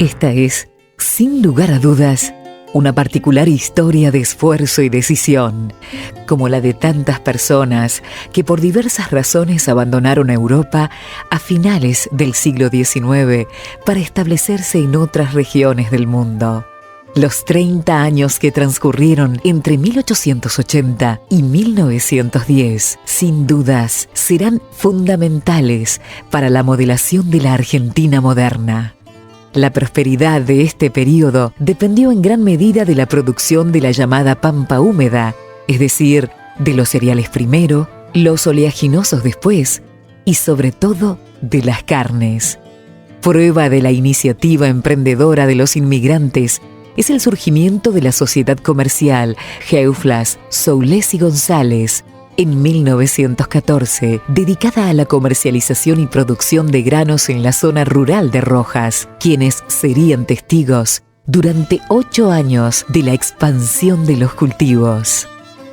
Esta es, sin lugar a dudas, una particular historia de esfuerzo y decisión, como la de tantas personas que por diversas razones abandonaron Europa a finales del siglo XIX para establecerse en otras regiones del mundo. Los 30 años que transcurrieron entre 1880 y 1910, sin dudas, serán fundamentales para la modelación de la Argentina moderna. La prosperidad de este período dependió en gran medida de la producción de la llamada pampa húmeda, es decir, de los cereales primero, los oleaginosos después y sobre todo de las carnes. Prueba de la iniciativa emprendedora de los inmigrantes es el surgimiento de la sociedad comercial Geuflas, Soulés y González, en 1914, dedicada a la comercialización y producción de granos en la zona rural de Rojas, quienes serían testigos durante 8 años de la expansión de los cultivos.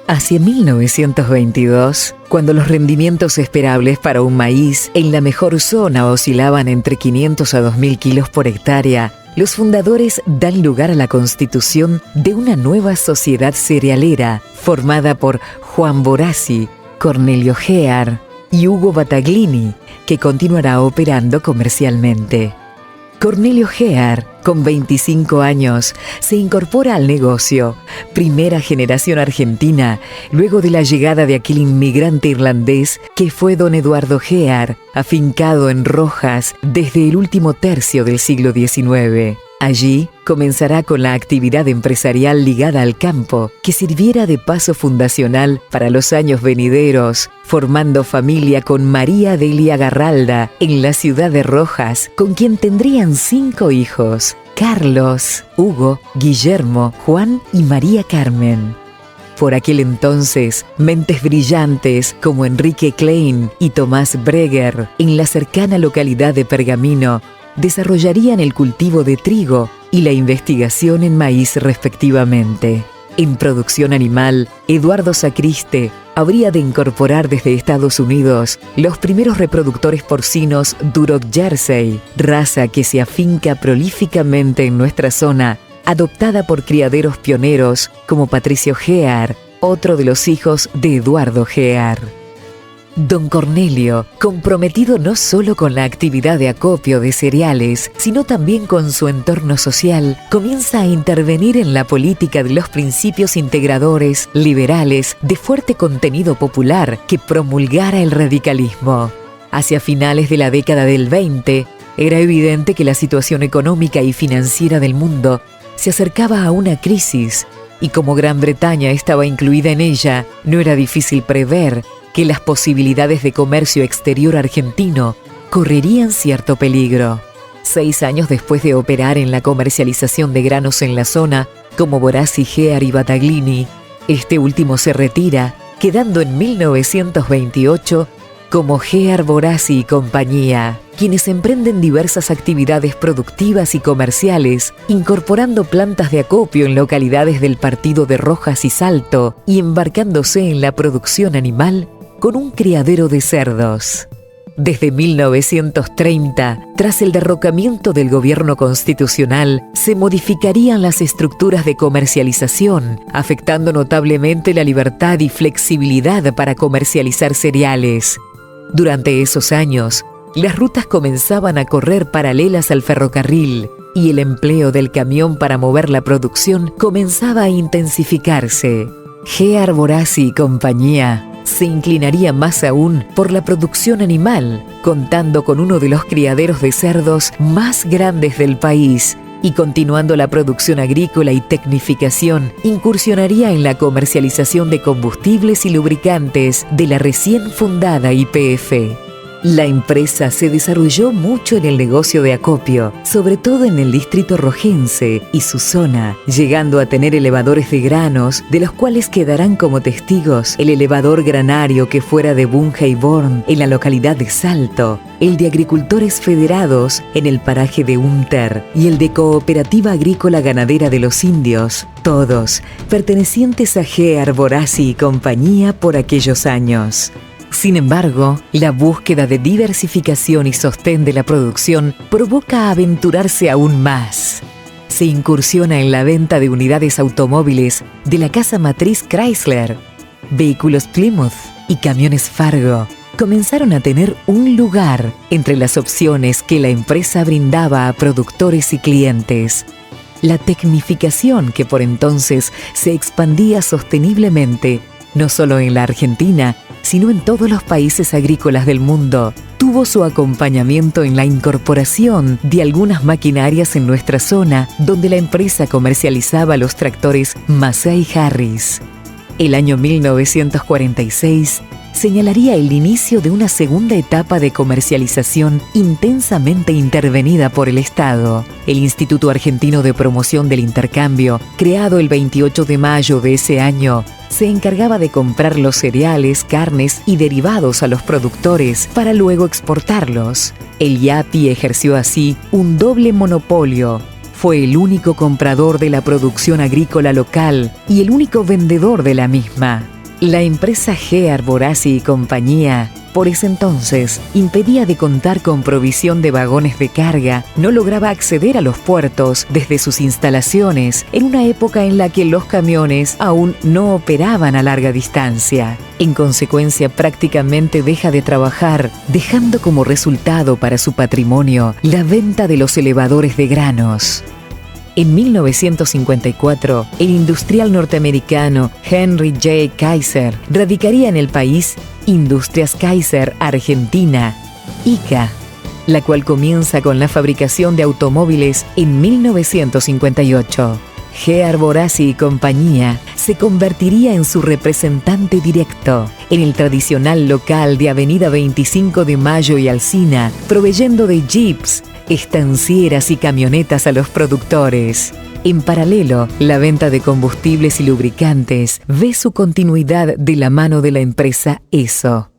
Hacia 1922, cuando los rendimientos esperables para un maíz en la mejor zona oscilaban entre 500 a 2.000 kilos por hectárea, los fundadores dan lugar a la constitución de una nueva sociedad cerealera formada por Juan Borassi, Cornelio Gear y Hugo Battaglini, que continuará operando comercialmente. Cornelio Gear, con 25 años, se incorpora al negocio, primera generación argentina, luego de la llegada de aquel inmigrante irlandés que fue don Eduardo Gear, afincado en Rojas desde el último tercio del siglo XIX. Allí comenzará con la actividad empresarial ligada al campo, que sirviera de paso fundacional para los años venideros, formando familia con María Delia Garralda en la ciudad de Rojas, con quien tendrían 5 hijos: Carlos, Hugo, Guillermo, Juan y María Carmen. Por aquel entonces, mentes brillantes como Enrique Klein y Tomás Breger, en la cercana localidad de Pergamino, desarrollarían el cultivo de trigo y la investigación en maíz respectivamente. En producción animal, Eduardo Sacriste habría de incorporar desde Estados Unidos los primeros reproductores porcinos Duroc Jersey, raza que se afinca prolíficamente en nuestra zona, adoptada por criaderos pioneros como Patricio Gear, otro de los hijos de Eduardo Gear. Don Cornelio, comprometido no solo con la actividad de acopio de cereales, sino también con su entorno social, comienza a intervenir en la política de los principios integradores, liberales, de fuerte contenido popular que promulgara el radicalismo. Hacia finales de la década del 20, era evidente que la situación económica y financiera del mundo se acercaba a una crisis, y como Gran Bretaña estaba incluida en ella, no era difícil prever que las posibilidades de comercio exterior argentino correrían cierto peligro. 6 años después de operar en la comercialización de granos en la zona, como Borassi, Gear y Battaglini, este último se retira, quedando en 1928 como Gear, Borassi y compañía, quienes emprenden diversas actividades productivas y comerciales, incorporando plantas de acopio en localidades del partido de Rojas y Salto y embarcándose en la producción animal con un criadero de cerdos. Desde 1930, tras el derrocamiento del gobierno constitucional, se modificarían las estructuras de comercialización, afectando notablemente la libertad y flexibilidad para comercializar cereales. Durante esos años, las rutas comenzaban a correr paralelas al ferrocarril y el empleo del camión para mover la producción comenzaba a intensificarse. Gear, Borassi y compañía se inclinaría más aún por la producción animal, contando con uno de los criaderos de cerdos más grandes del país, y continuando la producción agrícola y tecnificación, incursionaría en la comercialización de combustibles y lubricantes de la recién fundada YPF. La empresa se desarrolló mucho en el negocio de acopio, sobre todo en el distrito rojense y su zona, llegando a tener elevadores de granos, de los cuales quedarán como testigos el elevador granario que fuera de Bunge y Born en la localidad de Salto, el de Agricultores Federados en el paraje de Unter y el de Cooperativa Agrícola Ganadera de los Indios, todos pertenecientes a Gear, Borassi y compañía por aquellos años. Sin embargo, la búsqueda de diversificación y sostén de la producción provoca aventurarse aún más. Se incursiona en la venta de unidades automóviles de la casa matriz Chrysler. Vehículos Plymouth y camiones Fargo comenzaron a tener un lugar entre las opciones que la empresa brindaba a productores y clientes. La tecnificación, que por entonces se expandía sosteniblemente, no solo en la Argentina, sino en todos los países agrícolas del mundo, tuvo su acompañamiento en la incorporación de algunas maquinarias en nuestra zona, donde la empresa comercializaba los tractores Massey Harris. El año 1946 señalaría el inicio de una segunda etapa de comercialización intensamente intervenida por el Estado. El Instituto Argentino de Promoción del Intercambio, creado el 28 de mayo de ese año, se encargaba de comprar los cereales, carnes y derivados a los productores para luego exportarlos. El IAPI ejerció así un doble monopolio. Fue el único comprador de la producción agrícola local y el único vendedor de la misma. La empresa G. Arboraci y compañía, por ese entonces, impedía de contar con provisión de vagones de carga, no lograba acceder a los puertos desde sus instalaciones en una época en la que los camiones aún no operaban a larga distancia. En consecuencia, prácticamente deja de trabajar, dejando como resultado para su patrimonio la venta de los elevadores de granos. En 1954, el industrial norteamericano Henry J. Kaiser radicaría en el país Industrias Kaiser Argentina, ICA, la cual comienza con la fabricación de automóviles en 1958. G. Arboraci y compañía se convertiría en su representante directo en el tradicional local de Avenida 25 de Mayo y Alsina, proveyendo de jeeps, estancieras y camionetas a los productores. En paralelo, la venta de combustibles y lubricantes ve su continuidad de la mano de la empresa ESO.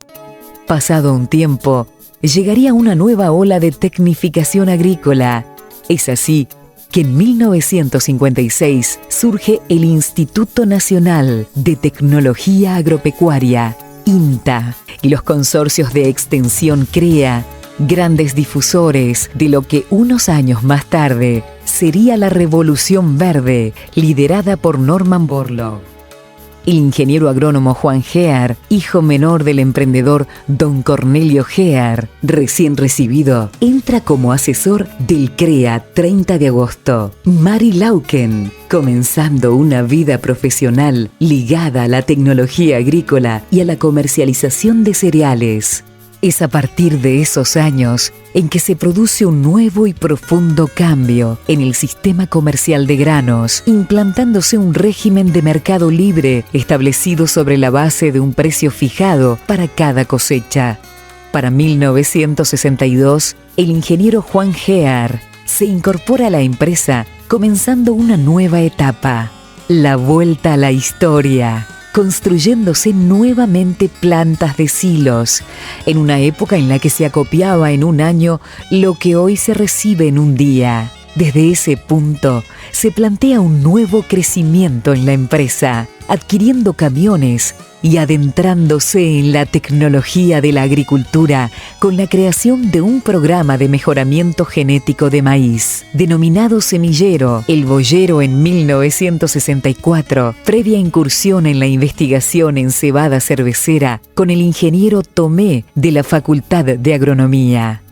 Pasado un tiempo, llegaría una nueva ola de tecnificación agrícola. Es así que en 1956 surge el Instituto Nacional de Tecnología Agropecuaria, INTA, y los consorcios de extensión CREA, grandes difusores de lo que unos años más tarde sería la Revolución Verde, liderada por Norman Borlaug. El ingeniero agrónomo Juan Gear, hijo menor del emprendedor don Cornelio Gear, recién recibido, entra como asesor del CREA 30 de agosto. Mari Lauken, comenzando una vida profesional ligada a la tecnología agrícola y a la comercialización de cereales. Es a partir de esos años en que se produce un nuevo y profundo cambio en el sistema comercial de granos, implantándose un régimen de mercado libre establecido sobre la base de un precio fijado para cada cosecha. Para 1962, el ingeniero Juan Gear se incorpora a la empresa, comenzando una nueva etapa, la vuelta a la historia, construyéndose nuevamente plantas de silos, en una época en la que se acopiaba en un año lo que hoy se recibe en un día. Desde ese punto, se plantea un nuevo crecimiento en la empresa, adquiriendo camiones y adentrándose en la tecnología de la agricultura con la creación de un programa de mejoramiento genético de maíz, denominado Semillero, El Boyero en 1964, previa incursión en la investigación en cebada cervecera con el ingeniero Tomé de la Facultad de Agronomía.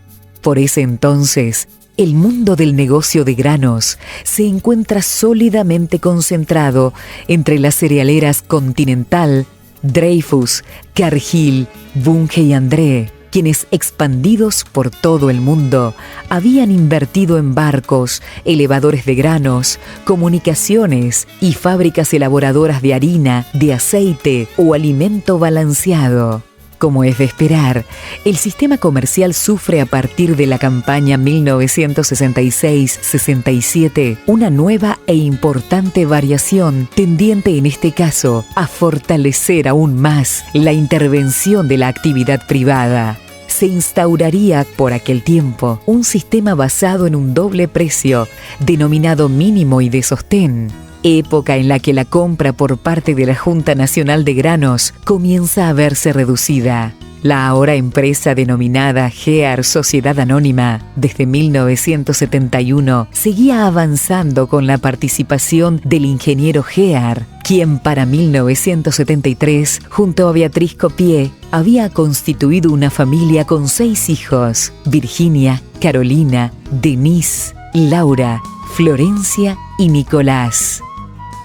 Por ese entonces, el mundo del negocio de granos se encuentra sólidamente concentrado entre las cerealeras Continental, Dreyfus, Cargill, Bunge y André, quienes, expandidos por todo el mundo, habían invertido en barcos, elevadores de granos, comunicaciones y fábricas elaboradoras de harina, de aceite o alimento balanceado. Como es de esperar, el sistema comercial sufre a partir de la campaña 1966-67 una nueva e importante variación, tendiente en este caso a fortalecer aún más la intervención de la actividad privada. Se instauraría por aquel tiempo un sistema basado en un doble precio, denominado mínimo y de sostén, época en la que la compra por parte de la Junta Nacional de Granos comienza a verse reducida. La ahora empresa denominada GEAR Sociedad Anónima, desde 1971, seguía avanzando con la participación del ingeniero GEAR, quien para 1973, junto a Beatriz Copié, había constituido una familia con 6 hijos: Virginia, Carolina, Denise, Laura, Florencia y Nicolás.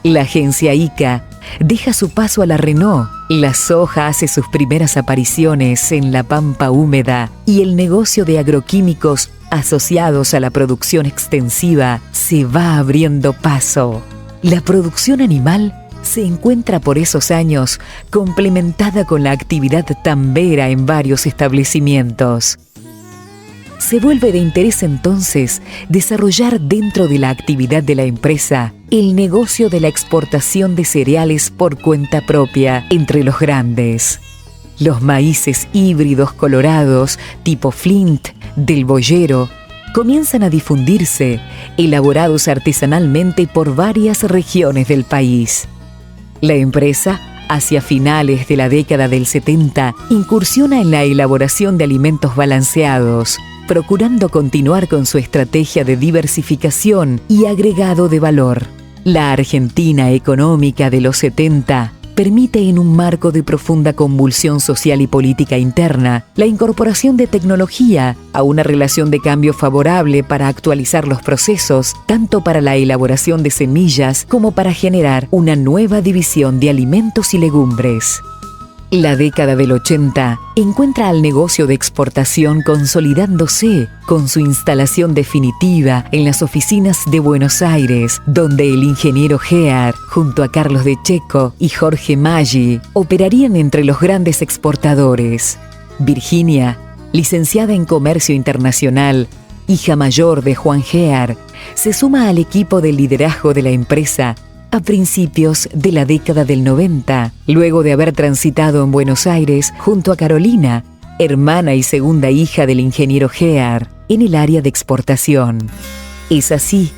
La agencia ICA deja su paso a la Renault, la soja hace sus primeras apariciones en la pampa húmeda y el negocio de agroquímicos asociados a la producción extensiva se va abriendo paso. La producción animal se encuentra por esos años complementada con la actividad tambera en varios establecimientos. Se vuelve de interés entonces desarrollar dentro de la actividad de la empresa el negocio de la exportación de cereales por cuenta propia entre los grandes. Los maíces híbridos colorados tipo Flint, del Boyero, comienzan a difundirse, elaborados artesanalmente por varias regiones del país. La empresa, hacia finales de la década del 70, incursiona en la elaboración de alimentos balanceados, procurando continuar con su estrategia de diversificación y agregado de valor. La Argentina económica de los 70 permite, en un marco de profunda convulsión social y política interna, la incorporación de tecnología a una relación de cambio favorable para actualizar los procesos, tanto para la elaboración de semillas como para generar una nueva división de alimentos y legumbres. La década del 80 encuentra al negocio de exportación consolidándose con su instalación definitiva en las oficinas de Buenos Aires, donde el ingeniero GEAR, junto a Carlos de Checo y Jorge Maggi, operarían entre los grandes exportadores. Virginia, licenciada en Comercio Internacional, hija mayor de Juan GEAR, se suma al equipo de liderazgo de la empresa a principios de la década del 90, luego de haber transitado en Buenos Aires junto a Carolina, hermana y segunda hija del ingeniero GEAR, en el área de exportación. Es así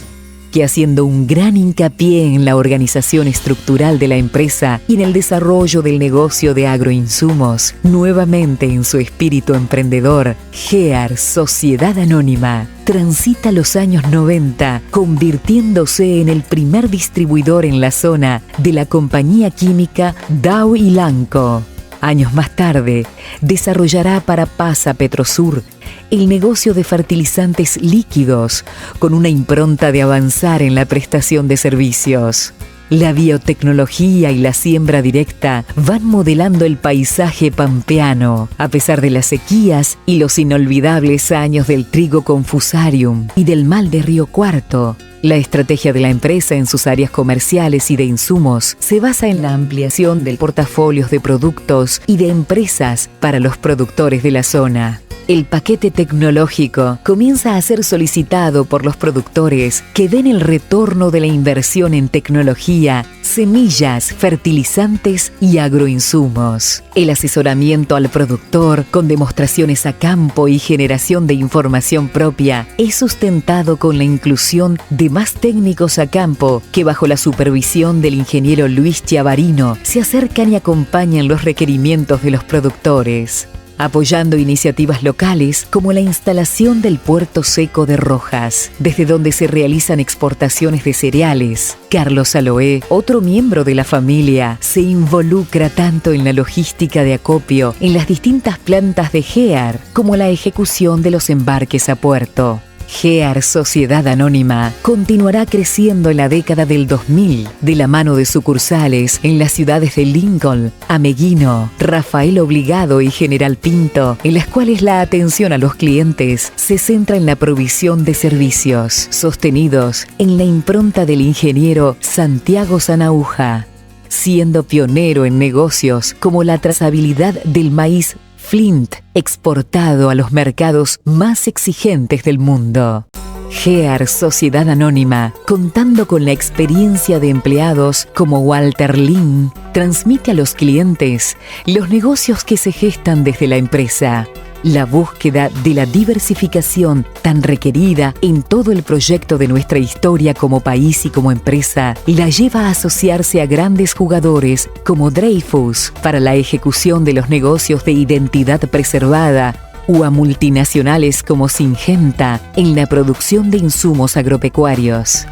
que, haciendo un gran hincapié en la organización estructural de la empresa y en el desarrollo del negocio de agroinsumos, nuevamente en su espíritu emprendedor, GEAR Sociedad Anónima transita los años 90, convirtiéndose en el primer distribuidor en la zona de la compañía química Dow y Lanco. Años más tarde, desarrollará para Pasa Petrosur el negocio de fertilizantes líquidos, con una impronta de avanzar en la prestación de servicios. La biotecnología y la siembra directa van modelando el paisaje pampeano, a pesar de las sequías y los inolvidables años del trigo confusarium y del mal de Río Cuarto. La estrategia de la empresa en sus áreas comerciales y de insumos se basa en la ampliación del portafolio de productos y de empresas para los productores de la zona. El paquete tecnológico comienza a ser solicitado por los productores que ven el retorno de la inversión en tecnología, semillas, fertilizantes y agroinsumos. El asesoramiento al productor, con demostraciones a campo y generación de información propia, es sustentado con la inclusión de más técnicos a campo que, bajo la supervisión del ingeniero Luis Chiavarino, se acercan y acompañan los requerimientos de los productores, apoyando iniciativas locales como la instalación del Puerto Seco de Rojas, desde donde se realizan exportaciones de cereales. Carlos Aloé, otro miembro de la familia, se involucra tanto en la logística de acopio en las distintas plantas de GEAR como la ejecución de los embarques a puerto. GEAR Sociedad Anónima continuará creciendo en la década del 2000 de la mano de sucursales en las ciudades de Lincoln, Ameguino, Rafael Obligado y General Pinto, en las cuales la atención a los clientes se centra en la provisión de servicios sostenidos en la impronta del ingeniero Santiago Sanauja, siendo pionero en negocios como la trazabilidad del maíz Flint, exportado a los mercados más exigentes del mundo. GEAR Sociedad Anónima, contando con la experiencia de empleados como Walter Lin, transmite a los clientes los negocios que se gestan desde la empresa. La búsqueda de la diversificación tan requerida en todo el proyecto de nuestra historia como país y como empresa la lleva a asociarse a grandes jugadores como Dreyfus para la ejecución de los negocios de identidad preservada o a multinacionales como Syngenta en la producción de insumos agropecuarios.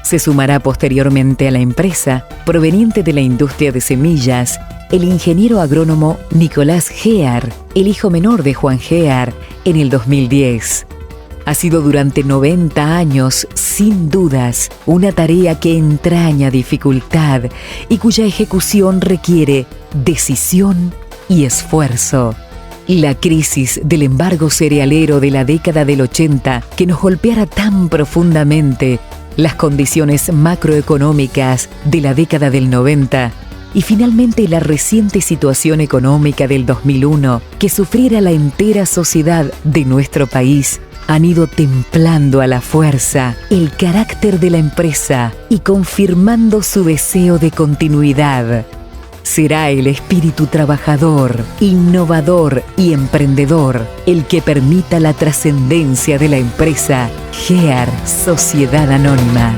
Se sumará posteriormente a la empresa, proveniente de la industria de semillas, el ingeniero agrónomo Nicolás Gear, el hijo menor de Juan Gear, en el 2010. Ha sido durante 90 años, sin dudas, una tarea que entraña dificultad y cuya ejecución requiere decisión y esfuerzo. La crisis del embargo cerealero de la década del 80, que nos golpeara tan profundamente, las condiciones macroeconómicas de la década del 90 y finalmente la reciente situación económica del 2001 que sufriera la entera sociedad de nuestro país, han ido templando a la fuerza el carácter de la empresa y confirmando su deseo de continuidad. Será el espíritu trabajador, innovador y emprendedor el que permita la trascendencia de la empresa Gear Sociedad Anónima.